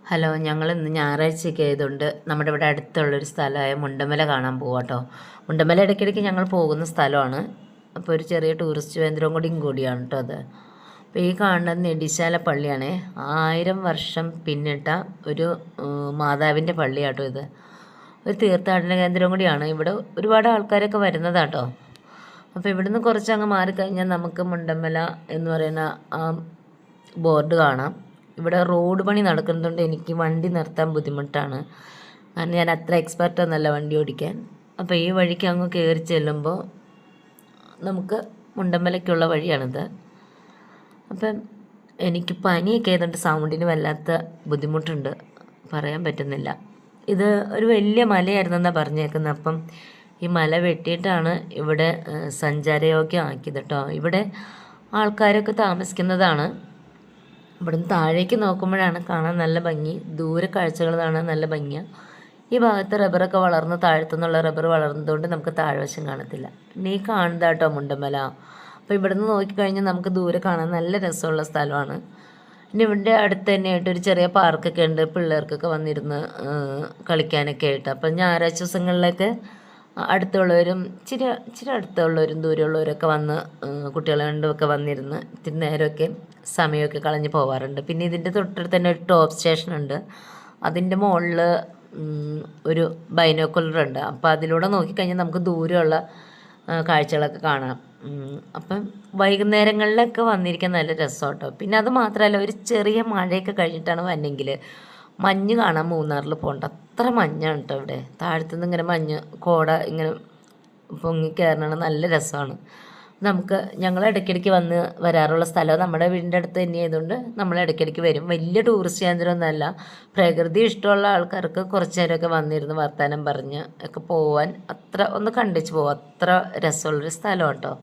Hello, ഞങ്ങൾ ഇന്ന് ഞായറാഴ്ചയൊക്കെ ആയതുകൊണ്ട് നമ്മുടെ ഇവിടെ അടുത്തുള്ളൊരു സ്ഥലമായ മുണ്ടമല കാണാൻ പോവാം കേട്ടോ. മുണ്ടമല ഇടയ്ക്കിടയ്ക്ക് ഞങ്ങൾ പോകുന്ന സ്ഥലമാണ്. അപ്പോൾ ഒരു ചെറിയ ടൂറിസ്റ്റ് കേന്ദ്രവും കൂടിയാണ് കേട്ടോ അത്. അപ്പോൾ ഈ കാണുന്നത് നെടിശാല പള്ളിയാണ്. 1000 വർഷം പിന്നിട്ട ഒരു മാതാവിൻ്റെ പള്ളിയാട്ടോ ഇത്. ഒരു തീർത്ഥാടന കേന്ദ്രം കൂടിയാണ്. ഇവിടെ ഒരുപാട് ആൾക്കാരൊക്കെ വരുന്നതാട്ടോ. അപ്പോൾ ഇവിടുന്ന് കുറച്ചങ്ങ് മാറിക്കഴിഞ്ഞാൽ നമുക്ക് മുണ്ടമല എന്ന് പറയുന്ന ആ ബോർഡ് കാണാം. ഇവിടെ റോഡ് പണി നടക്കുന്നതുകൊണ്ട് എനിക്ക് വണ്ടി നിർത്താൻ ബുദ്ധിമുട്ടാണ്. കാരണം ഞാൻ അത്ര എക്സ്പെർട്ടൊന്നുമല്ല വണ്ടി ഓടിക്കാൻ. അപ്പോൾ ഈ വഴിക്ക് അങ്ങ് കയറി ചെല്ലുമ്പോൾ നമുക്ക് മുണ്ടമ്പലയ്ക്കുള്ള വഴിയാണിത്. അപ്പം എനിക്ക് പനിയൊക്കെ ആയതുകൊണ്ട് സൗണ്ടിന് വല്ലാത്ത ബുദ്ധിമുട്ടുണ്ട്, പറയാൻ പറ്റുന്നില്ല. ഇത് ഒരു വലിയ മലയായിരുന്നെന്നാണ് പറഞ്ഞേക്കുന്നത്. അപ്പം ഈ മല വെട്ടിയിട്ടാണ് ഇവിടെ സഞ്ചാരയോഗ്യമാക്കിയത് കേട്ടോ. ഇവിടെ ആൾക്കാരൊക്കെ താമസിക്കുന്നതാണ്. ഇവിടുന്ന് താഴേക്ക് നോക്കുമ്പോഴാണ് കാണാൻ നല്ല ഭംഗി. ദൂരെ കാഴ്ചകൾ കാണാൻ നല്ല ഭംഗിയാണ്. ഈ ഭാഗത്ത് റബ്ബറൊക്കെ വളർന്ന് താഴത്തുനിന്നുള്ള റബ്ബർ വളർന്നതുകൊണ്ട് നമുക്ക് താഴ്വശം കാണത്തില്ല. പിന്നെ ഈ കാണുന്നതാട്ടോ മുണ്ടമല. അപ്പോൾ ഇവിടുന്ന് നോക്കിക്കഴിഞ്ഞാൽ നമുക്ക് ദൂരെ കാണാൻ നല്ല രസമുള്ള സ്ഥലമാണ്. പിന്നെ ഇവിടെ അടുത്ത് തന്നെയായിട്ട് ഒരു ചെറിയ പാർക്കൊക്കെ ഉണ്ട്, പിള്ളേർക്കൊക്കെ വന്നിരുന്ന് കളിക്കാനൊക്കെ ആയിട്ട്. അപ്പം ഞായറാഴ്ച ദിവസങ്ങളിലൊക്കെ അടുത്തുള്ളവരും ഇച്ചിരി അടുത്തുള്ളവരും ദൂരമുള്ളവരൊക്കെ വന്ന് കുട്ടികളെ കൊണ്ടൊക്കെ വന്നിരുന്ന് ഇത്തിരി നേരമൊക്കെ സമയമൊക്കെ കളഞ്ഞ് പോവാറുണ്ട്. പിന്നെ ഇതിൻ്റെ തൊട്ടടുത്ത് തന്നെ ഒരു ടോപ്പ് സ്റ്റേഷനുണ്ട്. അതിൻ്റെ മുകളിൽ ഒരു ബൈനോക്കുലറുണ്ട്. അപ്പോൾ അതിലൂടെ നോക്കിക്കഴിഞ്ഞാൽ നമുക്ക് ദൂരമുള്ള കാഴ്ചകളൊക്കെ കാണാം. അപ്പം വൈകുന്നേരങ്ങളിലൊക്കെ വന്നിരിക്കാൻ നല്ല രസം കേട്ടോ. പിന്നെ അത് മാത്രമല്ല, ഒരു ചെറിയ മഴയൊക്കെ കഴിഞ്ഞിട്ടാണ് വന്നെങ്കിൽ മഞ്ഞ് കാണാൻ മൂന്നാറിൽ പോകണ്ട അത്ര മഞ്ഞാണ് കേട്ടോ. ഇവിടെ താഴത്തുനിന്ന് ഇങ്ങനെ മഞ്ഞ് കോട ഇങ്ങനെ പൊങ്ങി കയറണ നല്ല രസമാണ്. ഞങ്ങൾ ഇടയ്ക്കിടയ്ക്ക് വരാറുള്ള സ്ഥലം നമ്മുടെ വീടിൻ്റെ അടുത്ത് തന്നെ ആയതുകൊണ്ട് നമ്മൾ ഇടയ്ക്കിടയ്ക്ക് വരും. വലിയ ടൂറിസ്റ്റ് കേന്ദ്രമൊന്നുമല്ല. പ്രകൃതി ഇഷ്ടമുള്ള ആൾക്കാർക്ക് കുറച്ച് നേരമൊക്കെ വന്നിരുന്ന് വർത്തമാനം പറഞ്ഞ് ഒക്കെ പോവാൻ, അത്ര ഒന്ന് കണ്ടിച്ച് പോവാം, അത്ര രസമുള്ളൊരു സ്ഥലം കേട്ടോ.